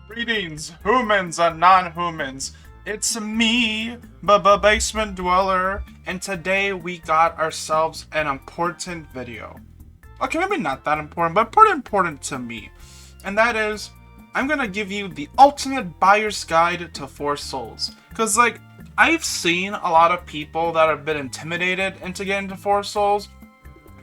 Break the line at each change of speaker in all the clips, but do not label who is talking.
Greetings, humans and non-humans. It's me, Basement Dweller, and today we got ourselves an important video. Okay, maybe not that important, but pretty important to me. And that is, I'm gonna give you the ultimate buyer's guide to Four Souls. Cause I've seen a lot of people that have been intimidated into getting to Four Souls,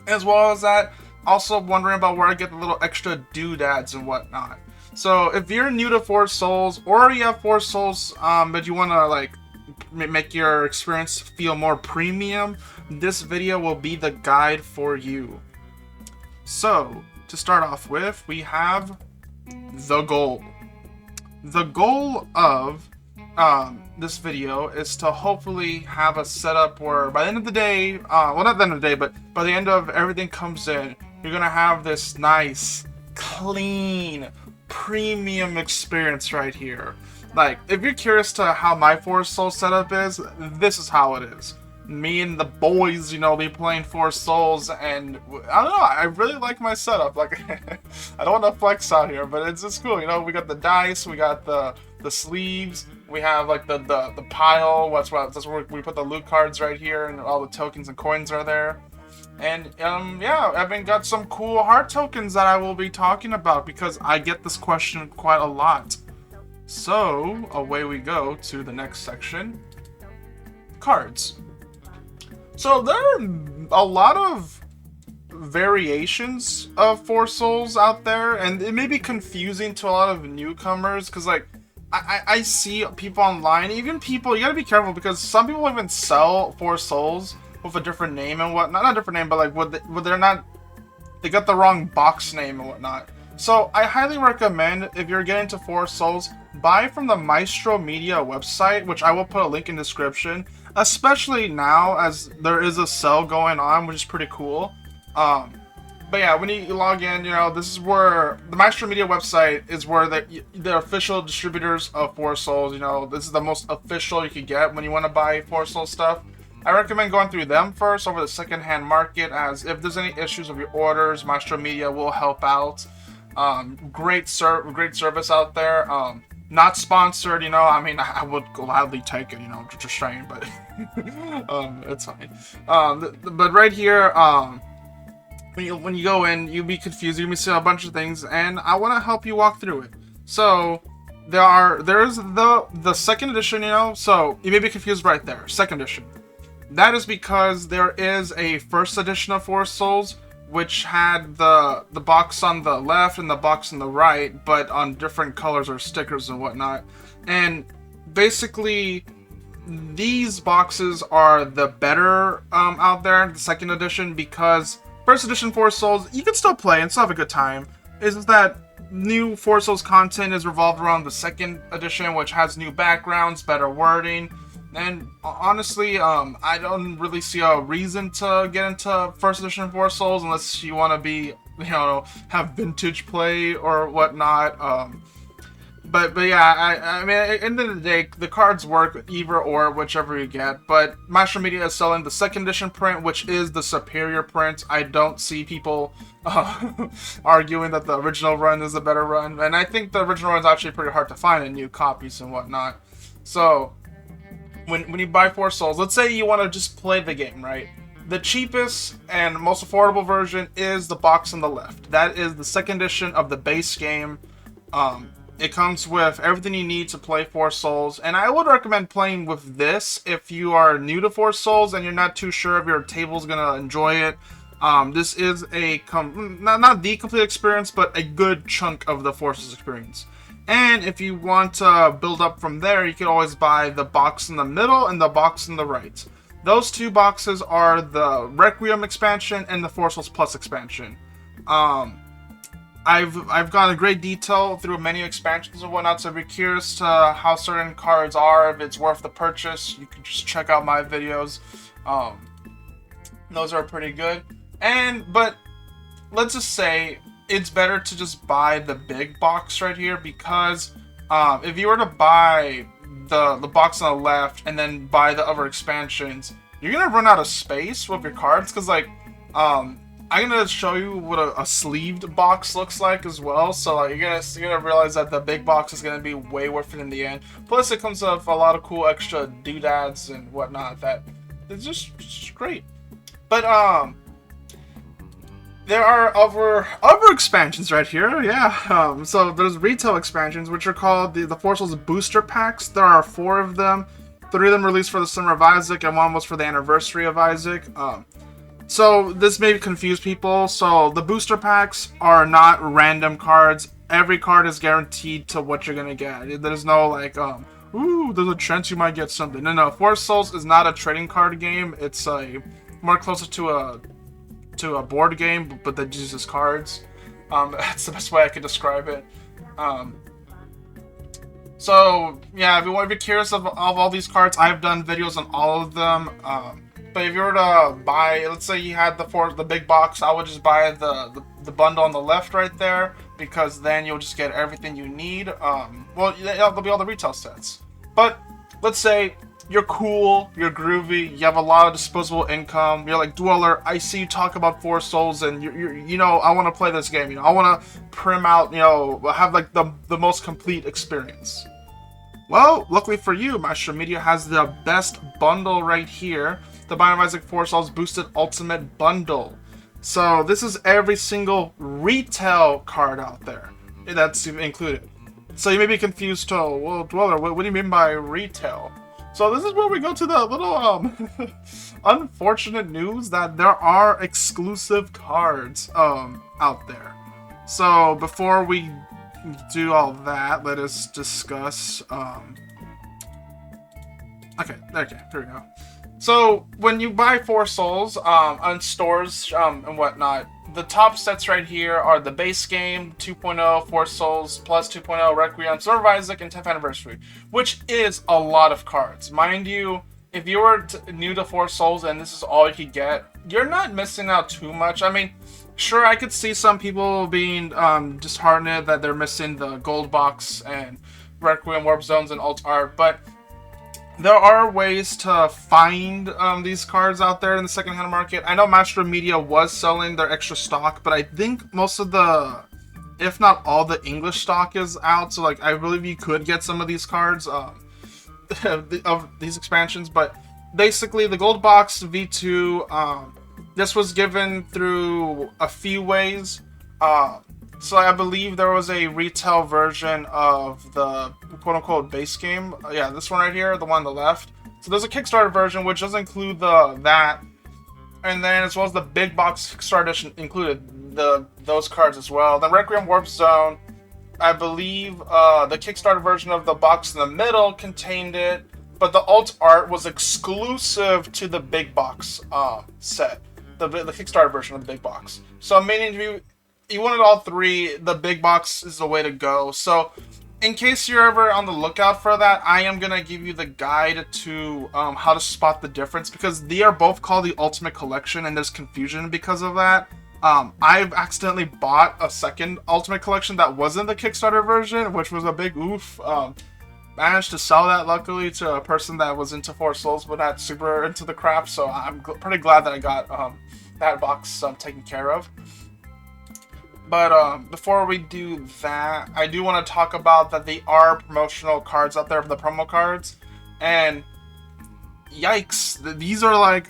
as well as that, also wondering about where I get the little extra doodads and whatnot. So if you're new to Four Souls, or you have Four Souls, but you want to make your experience feel more premium, this video will be the guide for you. So to start off with, we have the goal. The goal of this video is to hopefully have a setup where by the end of the day, well, not the end of the day, but by the end of everything comes in, you're gonna have this nice, clean, premium experience right here. Like, if you're curious to how my Four Souls setup is, this is how it is. Me and the boys, be playing Four Souls, and I don't know, I really like my setup. Like, I don't want to flex out here, but it's just cool. We got the dice, we got the sleeves, we have like the pile. That's where we put the loot cards right here, and all the tokens and coins are there. And yeah, I've even got some cool heart tokens that I will be talking about because I get this question quite a lot. So away we go to the next section, cards. So there are a lot of variations of Four Souls out there, and it may be confusing to a lot of newcomers because I see people online, even people, you gotta be careful because some people even sell Four Souls with a different name and whatnot. Not a different name, but they got the wrong box name and whatnot. So I highly recommend, if you're getting to Four Souls, buy from the Maestro Media website, which I will put a link in the description, especially now as there is a sale going on, which is pretty cool. But yeah, when you log in, this is where the Maestro Media website is where the official distributors of Four Souls, this is the most official you could get when you want to buy Four Souls stuff. I recommend going through them first over the secondhand market, as if there's any issues with your orders, Maestro Media will help out. Great service out there. Not sponsored, I would gladly take it, just saying, but it's fine. But right here, when you go in, you'll be confused. You'll be seeing a bunch of things, and I want to help you walk through it. So there's the second edition, so you may be confused right there. Second edition. That is because there is a first edition of Four Souls, which had the box on the left and the box on the right, but on different colors or stickers and whatnot. And basically, these boxes are the better out there, the second edition, because first edition Four Souls, you can still play and still have a good time. Is that new Four Souls content is revolved around the second edition, which has new backgrounds, better wording. And honestly, I don't really see a reason to get into first edition Four Souls unless you want to be, have vintage play or whatnot. But yeah, I mean, at the end of the day, the cards work either or, whichever you get. But Maestro Media is selling the second edition print, which is the superior print. I don't see people arguing that the original run is a better run. And I think the original run is actually pretty hard to find in new copies and whatnot. So when you buy Four Souls, let's say you want to just play the game, right? The cheapest and most affordable version is the box on the left. That is the second edition of the base game. It comes with everything you need to play Four Souls, and I would recommend playing with this if you are new to Four Souls and you're not too sure if your table's gonna enjoy it. This is not the complete experience, but a good chunk of the Four Souls experience. And if you want to build up from there, you can always buy the box in the middle and the box in the right. Those two boxes are the Requiem expansion and the Four Souls Plus expansion. I've gone in great detail through many expansions and whatnot, so if you're curious to how certain cards are, if it's worth the purchase, you can just check out my videos. Those are pretty good. But let's just say it's better to just buy the big box right here, because if you were to buy the box on the left and then buy the other expansions, you're gonna run out of space with your cards, because I'm gonna show you what a sleeved box looks like as well. So like you're gonna realize that the big box is gonna be way worth it in the end. Plus it comes with a lot of cool extra doodads and whatnot that it's just great. But there are other expansions right here, yeah. So there's retail expansions, which are called the Force Souls booster packs. There are 4 of them. 3 of them released for the Summer of Isaac, and 1 was for the anniversary of Isaac. So this may confuse people. So the booster packs are not random cards. Every card is guaranteed to what you're gonna get. There's no like, ooh, there's a chance you might get something. No, Force Souls is not a trading card game. It's more closer to a board game, but that uses cards. That's the best way I could describe it. So yeah, if you're curious of all these cards, I've done videos on all of them. But if you were to buy, let's say you had the big box, I would just buy the bundle on the left right there, because then you'll just get everything you need. Well, there'll be all the retail sets. But let's say you're cool, you're groovy, you have a lot of disposable income, you're like, Dweller, I see you talk about Force Souls, and you know, I want to play this game, you know, I want to prim out, you know, have like the most complete experience. Well, luckily for you, Master Media has the best bundle right here, the Binding of Isaac Force Souls Boosted Ultimate Bundle. So this is every single retail card out there that's included. So you may be confused to, well, Dweller, what do you mean by retail? So this is where we go to the little unfortunate news that there are exclusive cards out there. So before we do all that, let us discuss okay, here we go. So when you buy Force Souls on stores and whatnot, the top sets right here are the base game, 2.0, Force Souls, plus 2.0, Requiem, Summer of Isaac, and 10th Anniversary, which is a lot of cards. Mind you, if you were new to Force Souls and this is all you could get, you're not missing out too much. I mean, sure, I could see some people being disheartened that they're missing the gold box and Requiem, Warp Zones, and Alt Art, but there are ways to find these cards out there in the secondhand market. I know Master Media was selling their extra stock, but I think most of the, if not all, the English stock is out. So like, I believe you could get some of these cards of these expansions. But basically, the gold box V2, this was given through a few ways. So I believe there was a retail version of the quote-unquote base game. Yeah, this one right here, the one on the left. So there's a Kickstarter version, which does include that. And then as well as the big box Kickstarter edition included those cards as well. The Requiem Warp Zone, I believe the Kickstarter version of the box in the middle contained it. But the alt art was exclusive to the big box set. The Kickstarter version of the big box. So meaning if you wanted all 3, the big box is the way to go. So in case you're ever on the lookout for that, I am going to give you the guide to how to spot the difference, because they are both called the Ultimate Collection and there's confusion because of that. I've accidentally bought a second Ultimate Collection that wasn't the Kickstarter version, which was a big oof. Managed to sell that luckily to a person that was into Force Souls but not super into the crap, so I'm pretty glad that I got that box taken care of. But before we do that, I do want to talk about that they are promotional cards out there, the promo cards. And yikes, these are like,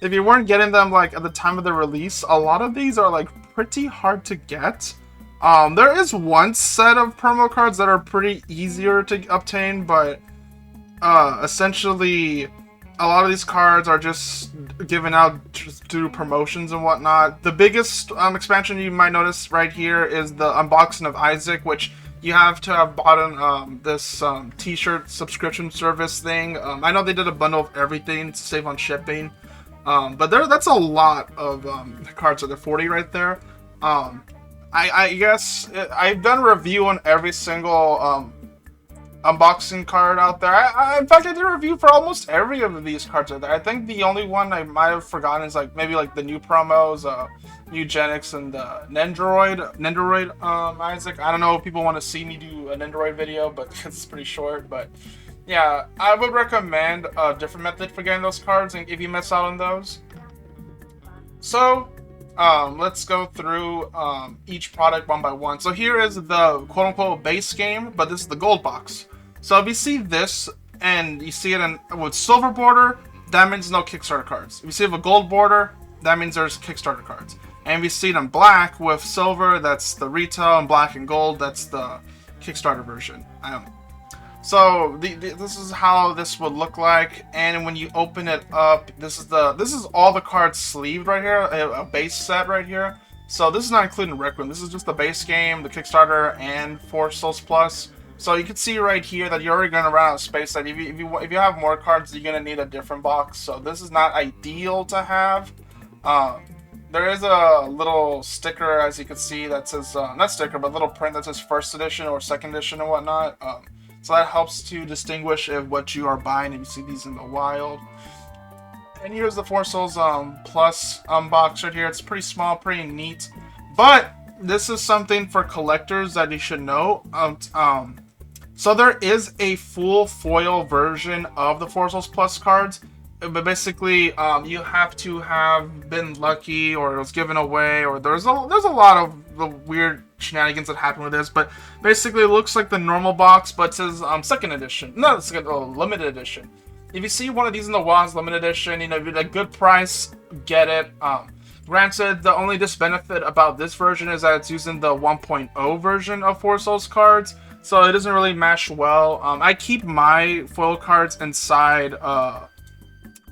if you weren't getting them like at the time of the release, a lot of these are like pretty hard to get. There is one set of promo cards that are pretty easier to obtain, but essentially a lot of these cards are just given out through promotions and whatnot. The biggest expansion you might notice right here is the Unboxing of Isaac, which you have to have bought on this t-shirt subscription service thing. I know they did a bundle of everything to save on shipping, but that's a lot of cards. They're 40 right there. I guess I've done a review on every single unboxing card out there. In fact, I did a review for almost every of these cards out there. I think the only one I might have forgotten is like maybe like the new promos, Eugenics and Nendoroid Isaac. I don't know if people want to see me do a Nendoroid video, but it's pretty short. But yeah, I would recommend a different method for getting those cards, and if you miss out on those. So let's go through each product one by one. So here is the quote-unquote base game, but this is the gold box. So if you see this and you see it with silver border, that means no Kickstarter cards. If you see it with a gold border, that means there's Kickstarter cards. And if you see it in black with silver, that's the retail, and black and gold, that's the Kickstarter version. So this is how this would look like, and when you open it up, this is all the cards sleeved right here, a base set right here. So this is not including Requiem. This is just the base game, the Kickstarter, and 4 Souls Plus. So you can see right here that you're already going to run out of space. That if you have more cards, you're going to need a different box. So this is not ideal to have. There is a little sticker, as you can see, that says not sticker, but little print that says first edition or second edition and whatnot. So that helps to distinguish if what you are buying, and you see these in the wild. And here's the 4 Souls Plus box right here. It's pretty small, pretty neat. But this is something for collectors that you should know. So there is a full foil version of the 4 Souls Plus cards. But basically, you have to have been lucky, or it was given away, or there's a lot of the weird shenanigans that happen with this. But basically, it looks like the normal box, but it says second edition, no, second, limited edition. If you see one of these in the wild, limited edition, you know, if you're at a good price, get it. Granted, the only disbenefit about this version is that it's using the 1.0 version of 4 Souls cards, so it doesn't really mesh well. I keep my foil cards inside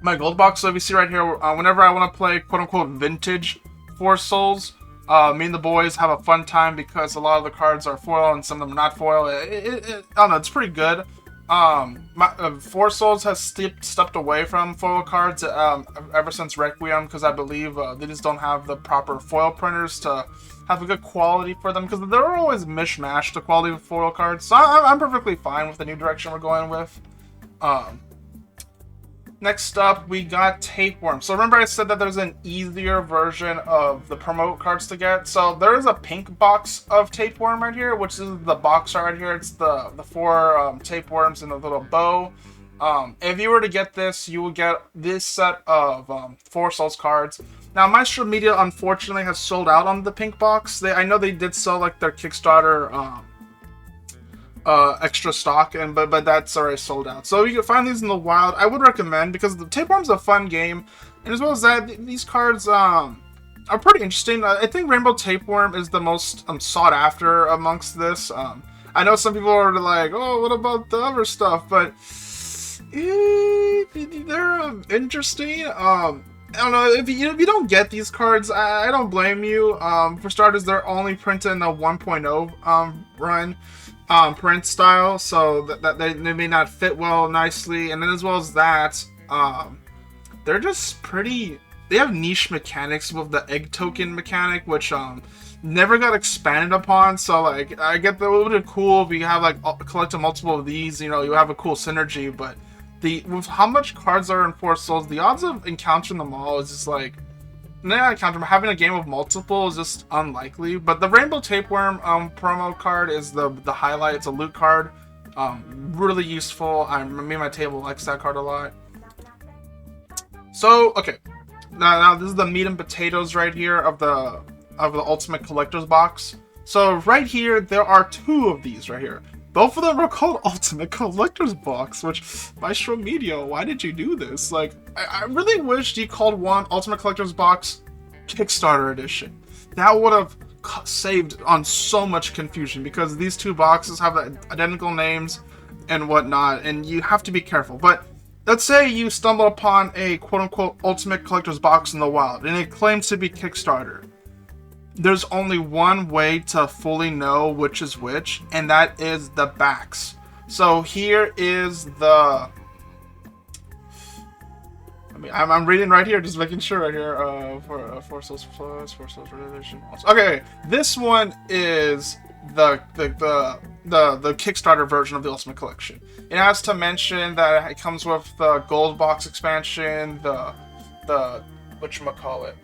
my gold box. So if you see right here, whenever I want to play quote-unquote vintage 4 Souls, me and the boys have a fun time because a lot of the cards are foil and some of them are not foil. I don't know, it's pretty good. 4 Souls has stepped away from foil cards ever since Requiem, because I believe they just don't have the proper foil printers to have a good quality for them, because they're always mishmashed, the quality of foil cards. So I'm perfectly fine with the new direction we're going with. Next up, we got tapeworm. So remember I said that there's an easier version of the promote cards to get. So there is a pink box of tapeworm right here, which is the box right here. It's the 4 tapeworms in a little bow. If you were to get this, you will get this set of 4 Souls cards. Now, Maestro Media unfortunately has sold out on the pink box. I know they did sell like their Kickstarter extra stock, but that's already sold out. So you can find these in the wild. I would recommend, because the tapeworm's a fun game, and as well as that, these cards are pretty interesting. I think Rainbow Tapeworm is the most sought after amongst this. I know some people are like, oh, what about the other stuff? But they're interesting. I don't know, if you don't get these cards, I don't blame you. For starters, they're only printed in the 1.0 run. Print style, so that they may not fit well nicely, and then as well as that, they're just pretty. They have niche mechanics with the egg token mechanic, which never got expanded upon. So like, I get that it would be cool if you have like collected multiple of these, you know, you have a cool synergy. But with how much cards are in 4 Souls, the odds of encountering them all is just like. Having a game of multiple is just unlikely. But the Rainbow Tapeworm promo card is the highlight. It's a loot card, really useful. Me and my table likes that card a lot. So okay, now this is the meat and potatoes right here of the Ultimate Collector's Box. So right here there are 2 of these right here. Both of them are called Ultimate Collector's Box, which, Maestro Media, why did you do this? Like, I really wished you called one Ultimate Collector's Box Kickstarter Edition. That would have saved on so much confusion, because these 2 boxes have identical names and whatnot, and you have to be careful. But let's say you stumble upon a quote-unquote Ultimate Collector's Box in the wild, and it claims to be Kickstarter. There's only one way to fully know which is which, and that is the backs. So here is the. I'm reading right here, just making sure right here. For 4 Souls Plus, 4 Souls Edition. Okay, this one is the Kickstarter version of the Ultimate Collection. It has to mention that it comes with the gold box expansion, the whatchamacallit.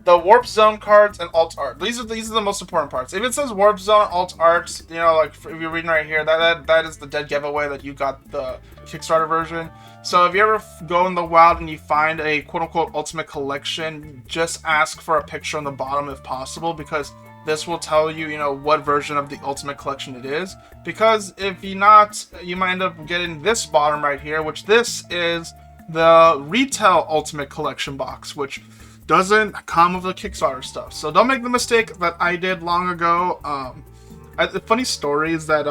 the Warp Zone cards and Alt Art. These are the most important parts. If it says Warp Zone, Alt Art, you know, like if you're reading right here, that is the dead giveaway that you got the Kickstarter version. So if you ever go in the wild and you find a quote-unquote Ultimate Collection, just ask for a picture on the bottom if possible, because this will tell you, you know, what version of the Ultimate Collection it is. Because if you're not, you might end up getting this bottom right here, which this is the Retail Ultimate Collection box, which doesn't come with the Kickstarter stuff. So don't make the mistake that I did long ago. The funny story is that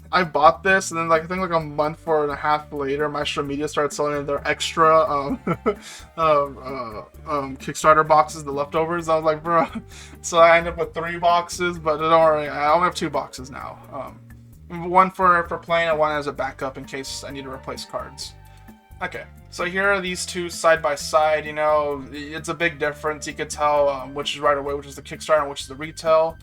I bought this, and then like I think like a month or and a half later, Maestro Media started selling their extra Kickstarter boxes, the leftovers. I was like, bro. So I ended up with 3 boxes, but don't worry, I only have 2 boxes now. One for playing and one as a backup in case I need to replace cards. Okay, so here are these two side by side. You know, it's a big difference. You could tell which is right away, which is the Kickstarter and which is the retail.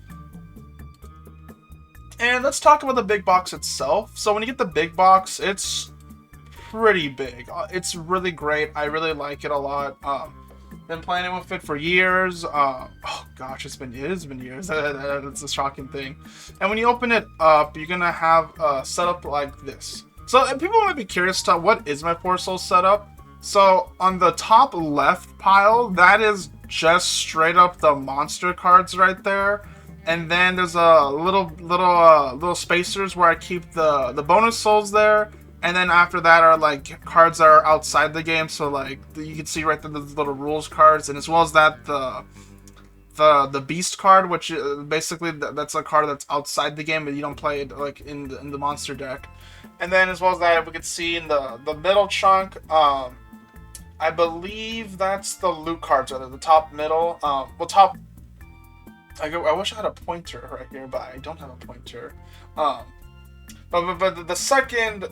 And let's talk about the big box itself. So when you get the big box, it's pretty big. It's really great. I really like it a lot. Been playing with it for years. Oh gosh, it has been years. That's a shocking thing. And when you open it up, you're gonna have a setup like this. So people might be curious to what is my Four Souls setup. So on the top left pile, that is just straight up the monster cards right there. And then there's a little spacers where I keep the bonus souls there. And then after that are like cards that are outside the game. So like you can see right there the little rules cards, and as well as that the beast card, which basically that's a card that's outside the game, but you don't play it like in the monster deck. And then as well as that, we can see in the middle chunk, I believe that's the loot cards, or the top middle. Top. I wish I had a pointer right here, but I don't have a pointer. But the second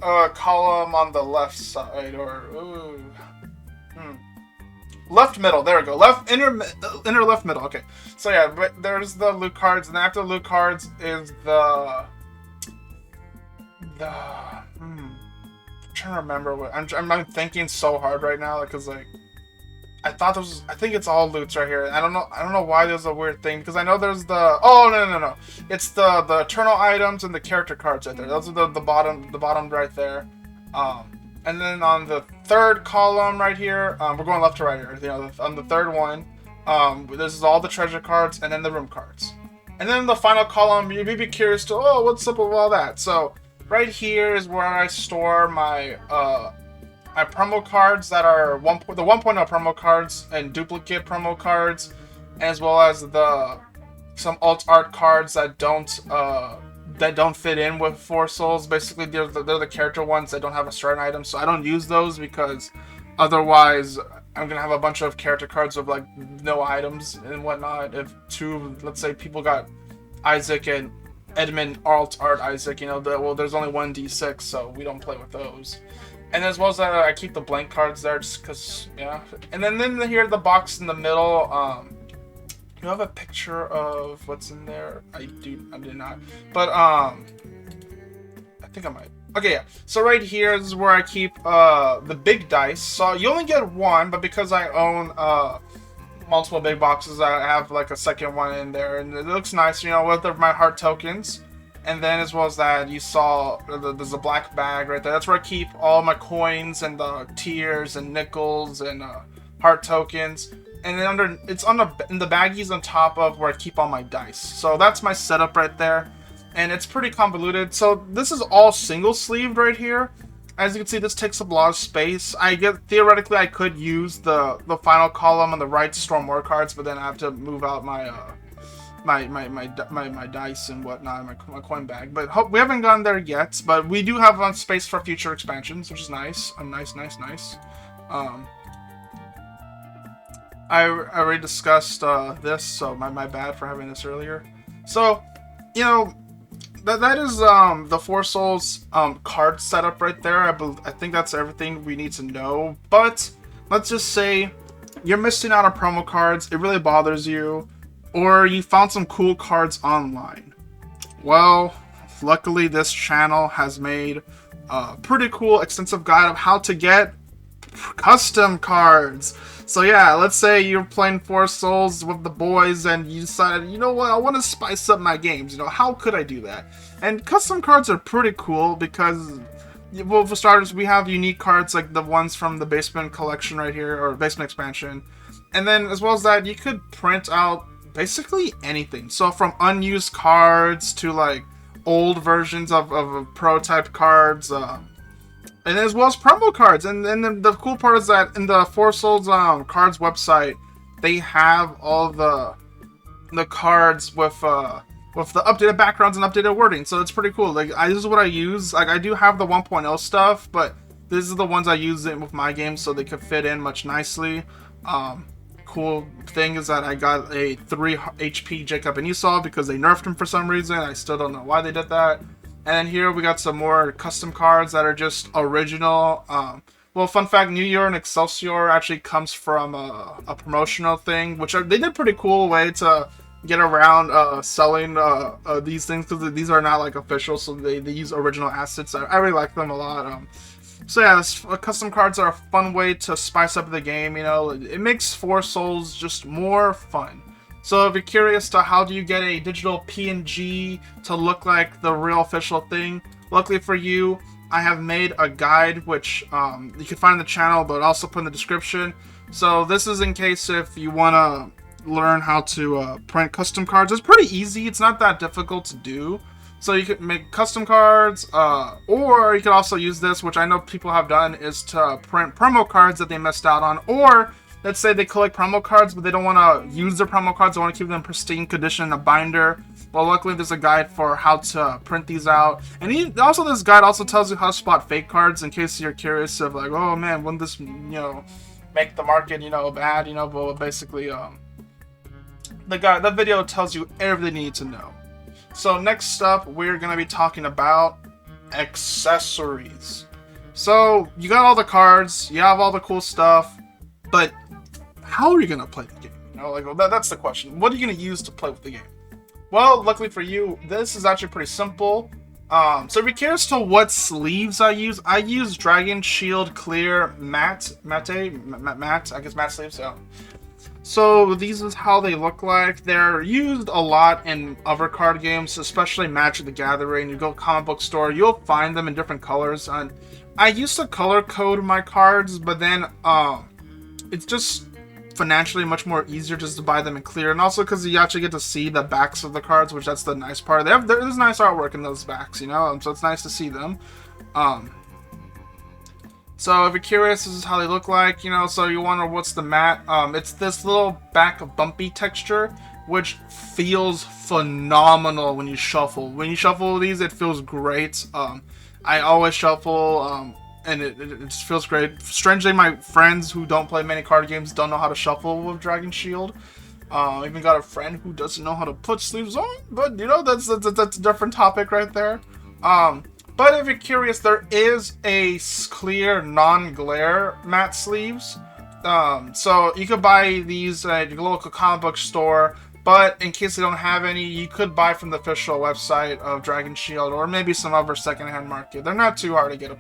column on the left side, or left middle. There we go. Left inner left middle. Okay. So yeah, but there's the loot cards, and after the loot cards is I'm trying to remember what I'm thinking so hard right now, because like I think it's all loots right here. I don't know why there's a weird thing, because I know there's the no. It's the eternal items and the character cards right there. Those are the bottom right there. And then on the third column right here, we're going left to right here. You know, on the third one, this is all the treasure cards and then the room cards. And then the final column, you may be curious to, what's up with all that? So right here is where I store my my promo cards that are the 1.0 promo cards and duplicate promo cards, as well as some alt art cards that don't fit in with Four Souls. Basically, they're the character ones that don't have a certain item, so I don't use those, because otherwise I'm gonna have a bunch of character cards with like no items and whatnot. If let's say people got Isaac and Edmund alt art Isaac, you know, there's only one D6, so we don't play with those. And as well as that, I keep the blank cards there just because, yeah. And then here, the box in the middle, you have a picture of what's in there? I did not. But, I think I might. Okay, yeah. So right here is where I keep, the big dice. So you only get one, but because I own, multiple big boxes, I have like a second one in there. And it looks nice, you know, with my heart tokens. And then as well as that, you saw there's a black bag right there. That's where I keep all my coins and the tiers and nickels and heart tokens. And then in the baggies on top of where I keep all my dice. So that's my setup right there. And it's pretty convoluted. So this is all single sleeved right here. As you can see, this takes up a lot of space. Theoretically, I could use the final column on the right to store more cards, but then I have to move out my dice and whatnot, my coin bag. But we haven't gotten there yet. But we do have space for future expansions, which is nice. Nice. I already discussed this, so my bad for having this earlier. So, you know, that is the Four Souls card setup right there. I think that's everything we need to know. But let's just say you're missing out on promo cards. It really bothers you. Or you found some cool cards online. Well, luckily this channel has made a pretty cool extensive guide of how to get custom cards. So yeah, let's say you're playing Four Souls with the boys and you decided, you know what, I want to spice up my games. You know, how could I do that? And custom cards are pretty cool because, well, for starters, we have unique cards like the ones from the Basement collection right here, or Basement expansion. And then as well as that, you could print out basically anything. So from unused cards to like old versions of prototype cards, and as well as promo cards. And then the cool part is that in the Four Souls cards website, they have all the cards with the updated backgrounds and updated wording. So it's pretty cool. Like this is what I use. Like I do have the 1.0 stuff, but this is the ones I use it with my games so they could fit in much nicely. Cool thing is that I got a 3 HP Jacob and Esau because they nerfed him for some reason. I still don't know why they did that. And here we got some more custom cards that are just original. Well, fun fact, New Year and Excelsior actually comes from a promotional thing, which they did pretty cool way to get around selling these things, because these are not like official, so they use original assets. I really like them a lot. So yeah, custom cards are a fun way to spice up the game. You know, it makes Four Souls just more fun. So if you're curious to how do you get a digital PNG to look like the real official thing, luckily for you, I have made a guide which you can find on the channel, but also put in the description. So this is in case if you want to learn how to print custom cards. It's pretty easy. It's not that difficult to do. So you could make custom cards, or you could also use this, which I know people have done, is to print promo cards that they missed out on. Or let's say they collect promo cards, but they don't want to use their promo cards. They want to keep them in pristine condition in a binder. Well, luckily there's a guide for how to print these out. And this guide also tells you how to spot fake cards in case you're curious of like, oh man, wouldn't this, make the market, bad, but basically, the video tells you everything you need to know. So next up, we're going to be talking about accessories. So you got all the cards, you have all the cool stuff, but how are you going to play the game? That's the question. What are you going to use to play with the game? Well, luckily for you, this is actually pretty simple. So if you're curious to what sleeves I use Dragon Shield Clear matte, I guess matte sleeves, yeah. So these is how they look like. They're used a lot in other card games, especially Magic the Gathering. You go comic book store, you'll find them in different colors. And I used to color code my cards, but then it's just financially much more easier just to buy them in clear. And also because you actually get to see the backs of the cards, which that's the nice part. There's nice artwork in those backs, so it's nice to see them. So if you're curious, this is how they look like, so you wonder what's the matte. It's this little back of bumpy texture, which feels phenomenal when you shuffle. When you shuffle these, it feels great. I always shuffle, and it just feels great. Strangely, my friends who don't play many card games don't know how to shuffle with Dragon Shield. Even got a friend who doesn't know how to put sleeves on, but that's a different topic right there. But if you're curious, there is a clear non-glare matte sleeves. So you could buy these at your local comic book store, but in case they don't have any, you could buy from the official website of Dragon Shield or maybe some other secondhand market. They're not too hard to get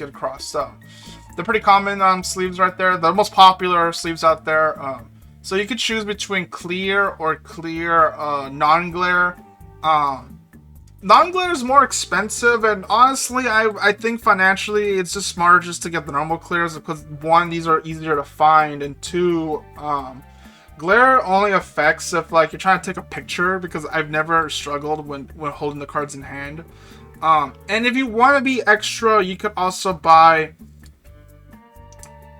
across, so they're pretty common sleeves right there. The most popular sleeves out there. So you could choose between clear or clear non-glare. Non-glare is more expensive, and honestly, I think financially it's just smarter just to get the normal clears because one, these are easier to find, and two, glare only affects if like you're trying to take a picture, because I've never struggled when holding the cards in hand. And if you want to be extra, you could also buy,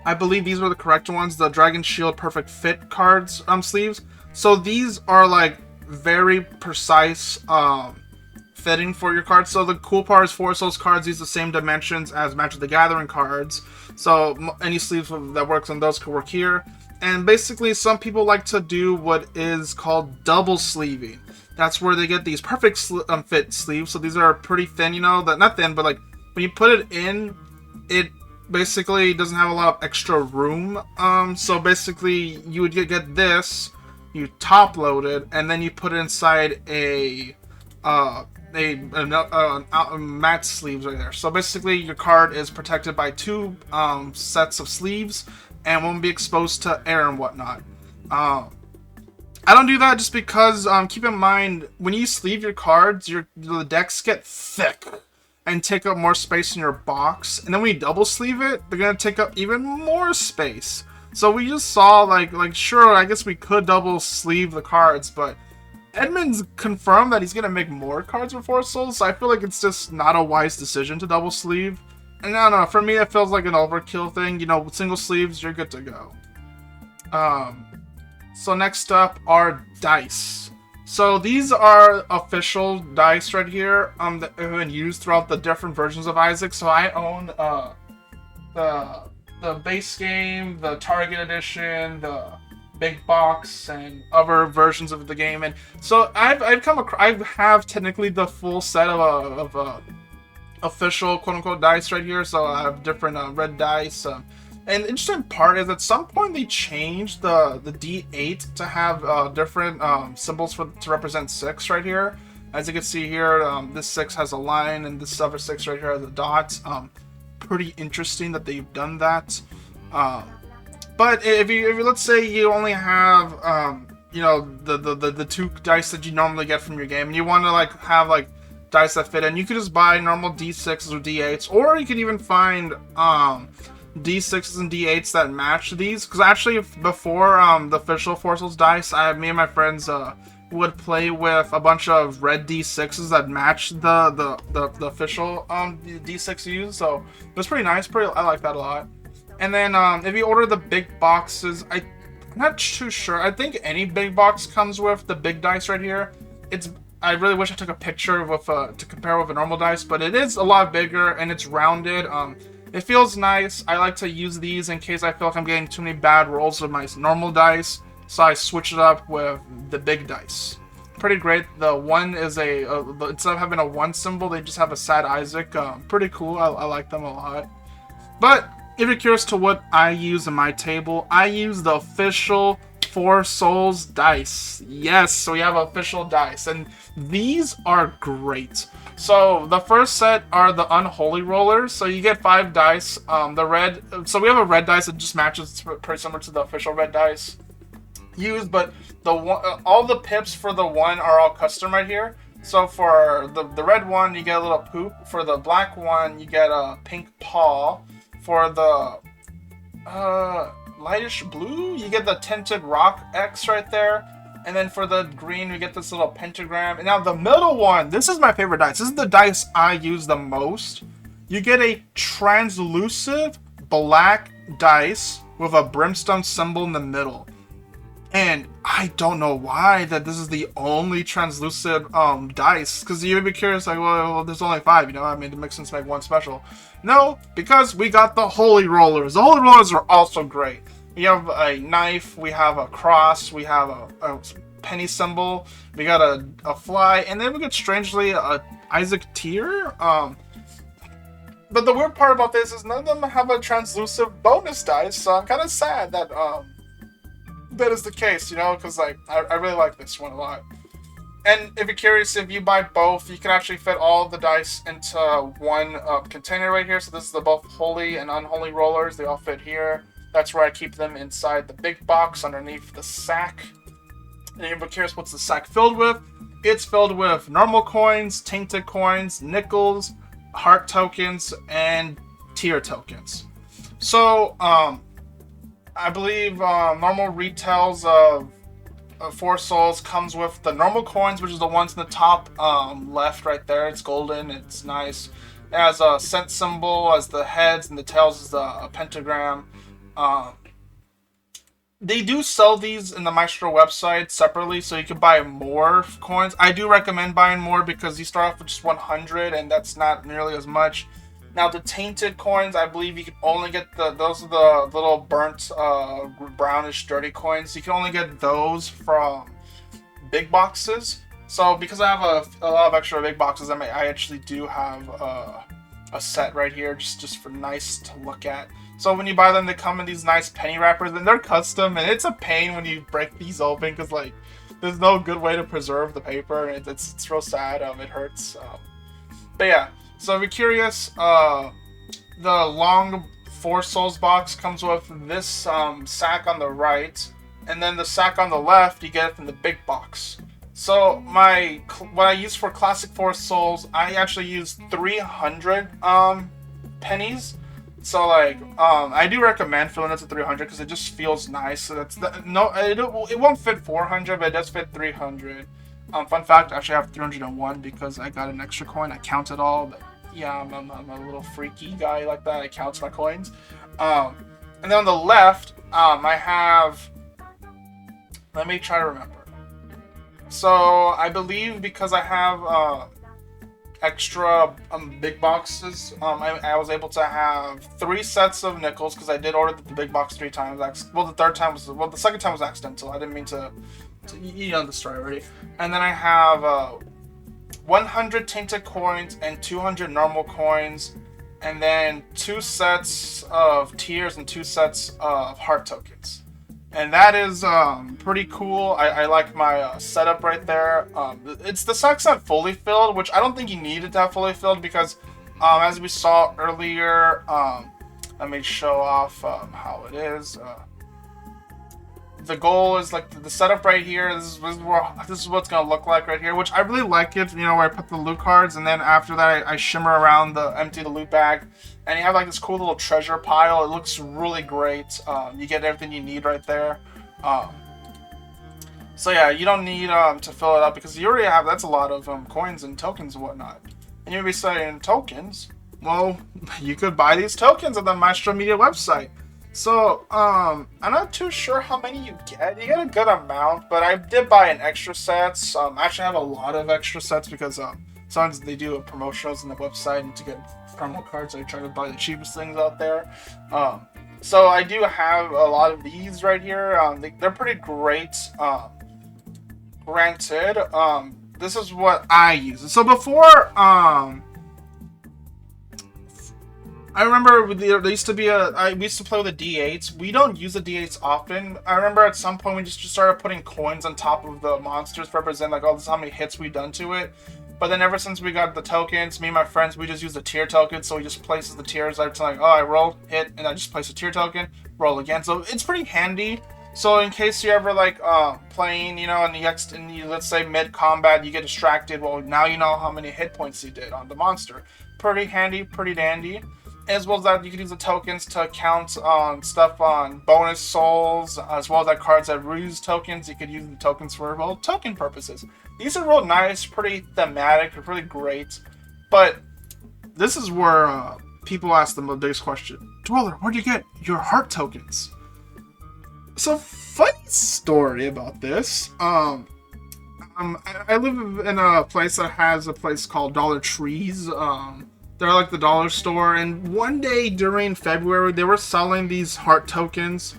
I believe these were the correct ones, the Dragon Shield Perfect Fit cards sleeves. So these are like very precise fitting for your cards. So the cool part is Four Souls cards use the same dimensions as Magic the Gathering cards, so any sleeves that works on those could work here. And basically some people like to do what is called double sleeving. That's where they get these perfect fit sleeves. So these are pretty thin, not thin, but like when you put it in, it basically doesn't have a lot of extra room. So basically you would get this, you top load it, and then you put it inside a matte sleeves right there. So basically, your card is protected by two sets of sleeves and won't be exposed to air and whatnot. I don't do that just because keep in mind when you sleeve your cards, the decks get thick and take up more space in your box, and then when you double sleeve it, they're gonna take up even more space. So we just saw like sure, I guess we could double sleeve the cards, but Edmund's confirmed that he's gonna make more cards with Force Souls, so I feel like it's just not a wise decision to double sleeve. And I don't know, for me it feels like an overkill thing. You know, with single sleeves, you're good to go. So next up are dice. So these are official dice right here that have been used throughout the different versions of Isaac. So I own the base game, the Target edition, the big box, and other versions of the game. And so I have technically the full set of official quote-unquote dice right here. So I have different red dice. And the interesting part is at some point they changed the D8 to have different symbols to represent 6 right here. As you can see here, this 6 has a line and this other 6 right here has a dot. Pretty interesting that they've done that. But if you let's say you only have you know, the 2 dice that you normally get from your game, and you want to like have like dice that fit in, you could just buy normal D6s or D8s, or you could even find D6s and D8s that match these. Because actually, before the official Force Souls dice, me and my friends would play with a bunch of red D6s that matched the official D6 used. So it was pretty nice. I like that a lot. And then if you order the big boxes, I'm not too sure. I think any big box comes with the big dice right here. I really wish I took a picture with to compare with a normal dice, but it is a lot bigger and it's rounded. It feels nice. I like to use these in case I feel like I'm getting too many bad rolls with my normal dice, so I switch it up with the big dice. Pretty great. The one is instead of having a 1 symbol, they just have a sad Isaac. Pretty cool. I like them a lot. But if you're curious to what I use in my table, I use the official Force Souls dice. Yes, so we have official dice, and these are great. So the first set are the unholy rollers. So you get 5 dice. So we have a red dice that just matches pretty similar to the official red dice used, but all the pips for the 1 are all custom right here. So for the red one, you get a little poop. For the black one, you get a pink paw. For the lightish blue, you get the tinted rock X right there. And then for the green, we get this little pentagram. And now the middle one, this is my favorite dice. This is the dice I use the most. You get a translucent black dice with a brimstone symbol in the middle. And I don't know why that this is the only translucent dice. Because you'd be curious, like, well, there's only 5, you know? I mean, it makes sense to make 1 special. No, because we got the holy rollers. The holy rollers are also great. We have a knife, we have a cross, we have a penny symbol, we got a fly, and then we get, strangely, a Isaac tear. But the weird part about this is none of them have a translucent bonus dice, so I'm kind of sad that that is the case, you know, because like I really like this one a lot. And if you're curious, if you buy both, you can actually fit all the dice into one container right here. So this is the both holy and unholy rollers. They all fit here. That's where I keep them inside the big box underneath the sack. And if you're curious what's the sack filled with, it's filled with normal coins, tainted coins, nickels, heart tokens, and tier tokens. So, I believe normal retails of Force Souls comes with the normal coins, which is the ones in the top left right there. It's golden, it's nice. It has a cent symbol as the heads, and the tails is a pentagram. They do sell these in the Maestro website separately, so you can buy more coins. I do recommend buying more because you start off with just 100, and that's not nearly as much. Now, the tainted coins, I believe you can only get those are the little burnt, brownish, dirty coins. You can only get those from big boxes. So, because I have a lot of extra big boxes, I actually do have a set right here, just for nice to look at. So when you buy them, they come in these nice penny wrappers, and they're custom, and it's a pain when you break these open, because like there's no good way to preserve the paper, and it's real sad. It hurts. But yeah, so if you're curious, the long Four Souls box comes with this sack on the right, and then the sack on the left you get it from the big box. So what I use for Classic Four Souls, I actually use 300 pennies. So like I do recommend filling it to 300 because it just feels nice. So that's it won't fit 400, but it does fit 300. Fun fact, I actually have 301 because I got an extra coin. I counted all, but yeah, I'm a little freaky guy like that. I count my coins. And then on the left, I have. Let me try to remember. So I believe because I have extra big boxes, I was able to have 3 sets of nickels because I did order the big box 3 times. Well, the second time was accidental. I didn't mean to you know the story already. And then I have 100 tainted coins and 200 normal coins, and then 2 sets of tears and 2 sets of heart tokens. And that is pretty cool. I like my setup right there. The sack's not fully filled, which I don't think you needed to have fully filled because, as we saw earlier, let me show off how it is. The goal is like the setup right here. This is what's gonna look like right here, which I really like it. You know, where I put the loot cards, and then after that I shimmer around empty the loot bag, and you have like this cool little treasure pile. It looks really great. You get everything you need right there. So yeah, you don't need to fill it up because you already have. That's a lot of coins and tokens and whatnot. And you'll be saying tokens. Well, you could buy these tokens on the Maestro Media website. So, I'm not too sure how many you get. You get a good amount, but I did buy an extra sets. I actually have a lot of extra sets because sometimes they do promotions on the website and to get promo cards. I try to buy the cheapest things out there. So I do have a lot of these right here. They're pretty great. Granted, this is what I use. So before, I remember there used to be we used to play with the D8s. We don't use the D8s often. I remember at some point we just started putting coins on top of the monsters to represent like, oh, this is how many hits we've done to it. But then ever since we got the tokens, me and my friends, we just use the tier token. So we just places the tiers. It's like, oh, I roll, hit, and I just place a tier token, roll again. So it's pretty handy. So in case you're ever like playing, you know, and you, let's say mid combat, you get distracted. Well, now you know how many hit points you did on the monster. Pretty handy, pretty dandy. As well as that, you can use the tokens to count on stuff on bonus souls, as well as that cards that reuse tokens. You could use the tokens for, well, token purposes. These are real nice, pretty thematic, they're really great. But this is where people ask the biggest question. Dweller, where'd you get your heart tokens? So, funny story about this. I live in a place that has a place called Dollar Trees. They're like the dollar store, and one day during February, they were selling these heart tokens,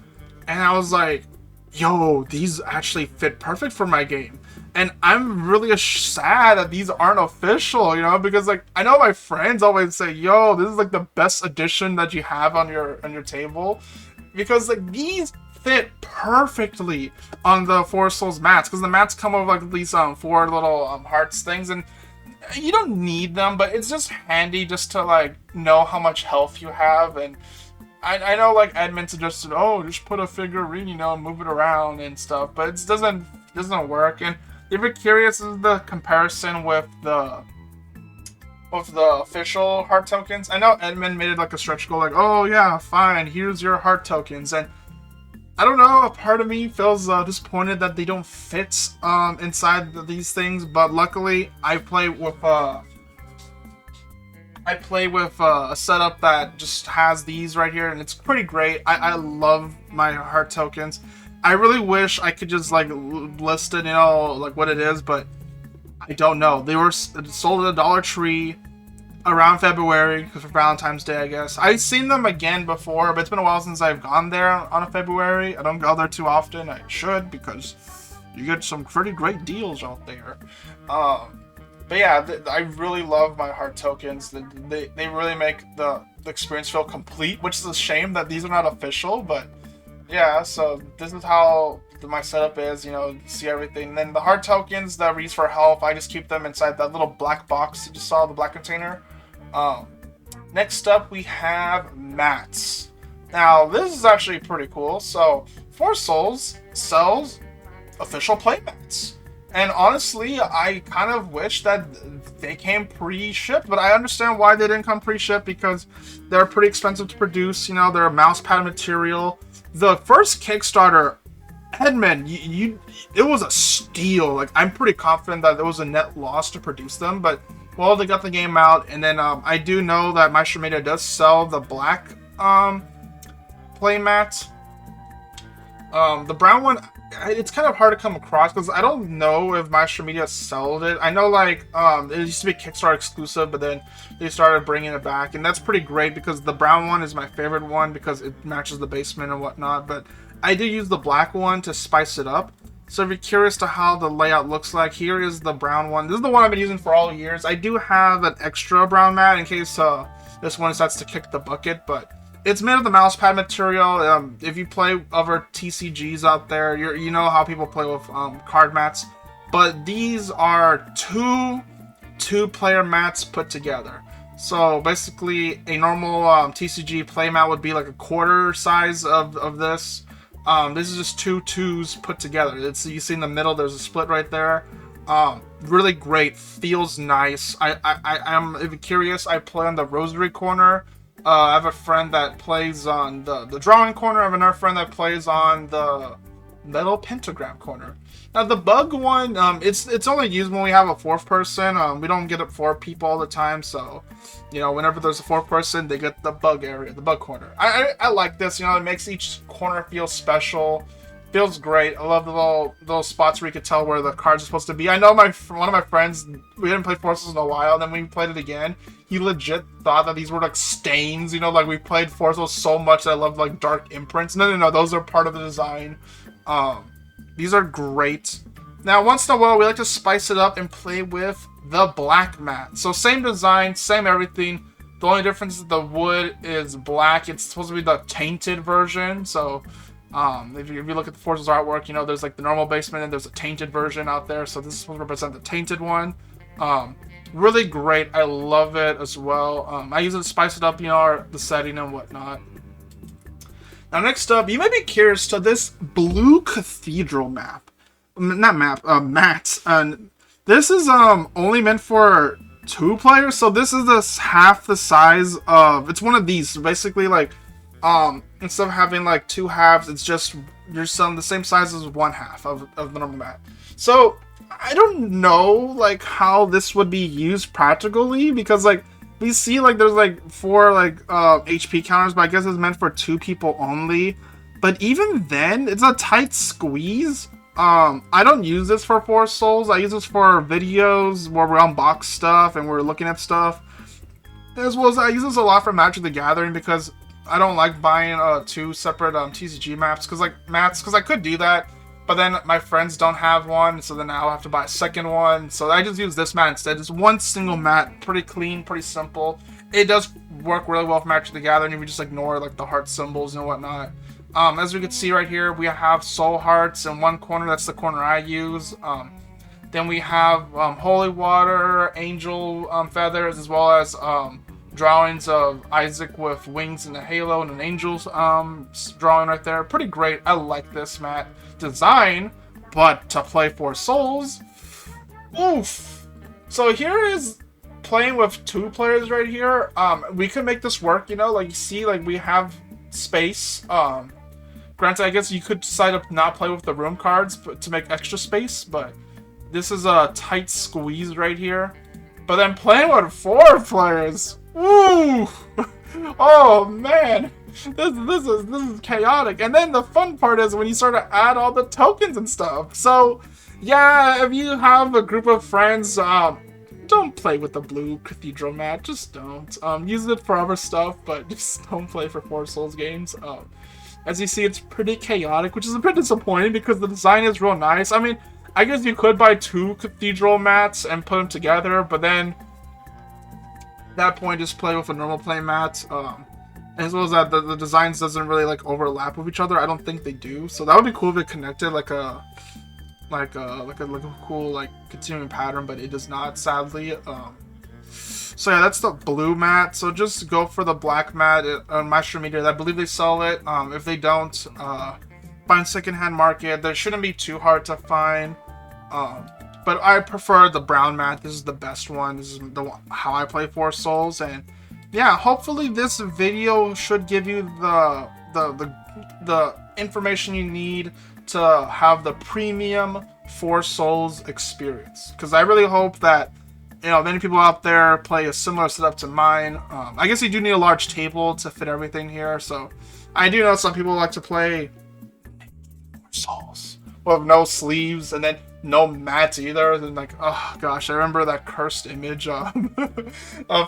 and I was like, yo, these actually fit perfect for my game. And I'm really sad that these aren't official, you know, because like, I know my friends always say, yo, this is like the best addition that you have on your table, because like these fit perfectly on the Four Souls mats, because the mats come with like these 4 little hearts things, and you don't need them, but it's just handy just to like know how much health you have. And I know like Edmund suggested, oh, just put a figurine, you know, move it around and stuff, but it doesn't work. And if you're curious, this is the comparison with the official heart tokens. I know Edmund made it like a stretch goal, like, oh yeah, fine, here's your heart tokens, and I don't know, a part of me feels disappointed that they don't fit inside these things, but luckily I play with a setup that just has these right here, and it's pretty great. I love my heart tokens. I really wish I could just like list it, you know, like what it is, but I don't know. They were sold at a Dollar Tree around February, because for Valentine's Day, I guess. I've seen them again before, but it's been a while since I've gone there on a February. I don't go there too often. I should, because you get some pretty great deals out there. But yeah, I really love my heart tokens. They really make the experience feel complete, which is a shame that these are not official, but yeah, so this is how my setup is, you know, see everything. And then the hard tokens that we use for health, I just keep them inside that little black box you just saw, the black container. Next up, we have mats. Now, this is actually pretty cool. So, 4 Souls sells official playmats. And honestly, I kind of wish that they came pre-shipped, but I understand why they didn't come pre-shipped, because they're pretty expensive to produce. You know, they're mouse pad material. The first Kickstarter, Edmund, it was a steal. Like, I'm pretty confident that it was a net loss to produce them, but well, they got the game out. And then I do know that Maestro Media does sell the black playmat. The brown one, it's kind of hard to come across because I don't know if Maestro Media sold it. I know, like, it used to be Kickstarter exclusive, but then they started bringing it back, and that's pretty great because the brown one is my favorite one because it matches the basement and whatnot. But I do use the black one to spice it up. So if you're curious to how the layout looks like, here is the brown one. This is the one I've been using for all years. I do have an extra brown mat in case this one starts to kick the bucket, but it's made of the mouse pad material. If you play other TCGs out there, you know how people play with card mats. But these are two-player mats put together. So basically, a normal TCG play mat would be like a quarter size of this. This is just 2 twos put together. You see in the middle, there's a split right there. Really great, feels nice. I'm, if you're curious, I play on the rosary corner. I have a friend that plays on the drawing corner. I have another friend that plays on the metal pentagram corner. Now the bug one, it's only used when we have a 4th person. We don't get it 4 people all the time, so you know, whenever there's a 4th person, they get the bug area, the bug corner. I like this. You know, it makes each corner feel special. Feels great. I love the little spots where you can tell where the cards are supposed to be. I know one of my friends, we hadn't played Forces in a while, and then when we played it again, he legit thought that these were like stains. You know, like we played Forces so much that I loved like dark imprints. No, those are part of the design. These are great. Now, once in a while, we like to spice it up and play with the black mat. So same design, same everything. The only difference is the wood is black. It's supposed to be the tainted version. So if you look at the Forces artwork, you know, there's like the normal basement and there's a tainted version out there. So this is supposed to represent the tainted one. Really great. I love it as well. I use it to spice it up, you know, the setting and whatnot. Now next up, you may be curious to this blue cathedral mat. And this is only meant for 2 players. So this is half the size of, it's one of these. So basically, like, instead of having like 2 halves, it's just you're selling the same size as 1 half of the normal mat. So I don't know like how this would be used practically, because like we see like there's like 4 like HP counters, but I guess it's meant for 2 people only. But even then, it's a tight squeeze. I don't use this for 4 Souls. I use this for videos where we unbox stuff and we're looking at stuff. As well as I use this a lot for Magic the Gathering, because I don't like buying 2 separate TCG maps, because I could do that, but then my friends don't have one, so then I'll have to buy a second one. So I just use this mat instead. It's one single mat, pretty clean, pretty simple. It does work really well for Magic the Gathering if you just ignore like the heart symbols and whatnot. As we can see right here, we have soul hearts in one corner. That's the corner I use. Then we have holy water, angel feathers, as well as drawings of Isaac with wings and a halo and an angel's drawing right there. Pretty great. I like this mat design, but to play 4 Souls, oof. So here is playing with 2 players right here. We could make this work, you know, like you see, like we have space. Granted, I guess you could decide to not play with the room cards but to make extra space, but this is a tight squeeze right here. But then playing with 4 players, woo! Oh man, this is chaotic. And then the fun part is when you start to add all the tokens and stuff. So yeah, if you have a group of friends, don't play with the blue cathedral mat. Just don't. Use it for other stuff, but just don't play for 4 Souls games. As you see, it's pretty chaotic, which is a bit disappointing because the design is real nice. I mean, I guess you could buy 2 cathedral mats and put them together, but then at that point, just play with a normal play mat. as well as that the designs doesn't really like overlap with each other. I don't think they do. So that would be cool if it connected like a cool like continuing pattern, but it does not, sadly. So yeah, that's the blue mat. So just go for the black mat on Master Media. I believe they sell it. If they don't, find secondhand market. They shouldn't be too hard to find. But I prefer the brown mat. This is the best one. This is the one, how I play Force Souls. And yeah, hopefully this video should give you the information you need to have the premium Force Souls experience. Because I really hope that, you know, many people out there play a similar setup to mine. I guess you do need a large table to fit everything here. So I do know some people like to play Souls with no sleeves and then no mats either. And like, oh gosh, I remember that cursed image of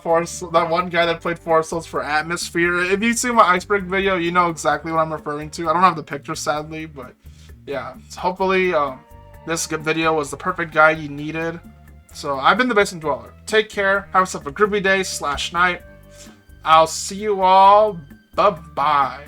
Force, that one guy that played Force Souls for Atmosphere. If you see my iceberg video, you know exactly what I'm referring to. I don't have the picture, sadly, but yeah. So hopefully this video was the perfect guide you needed. So I've been the Basement Dweller. Take care. Have yourself a groovy day / night. I'll see you all. Bye-bye.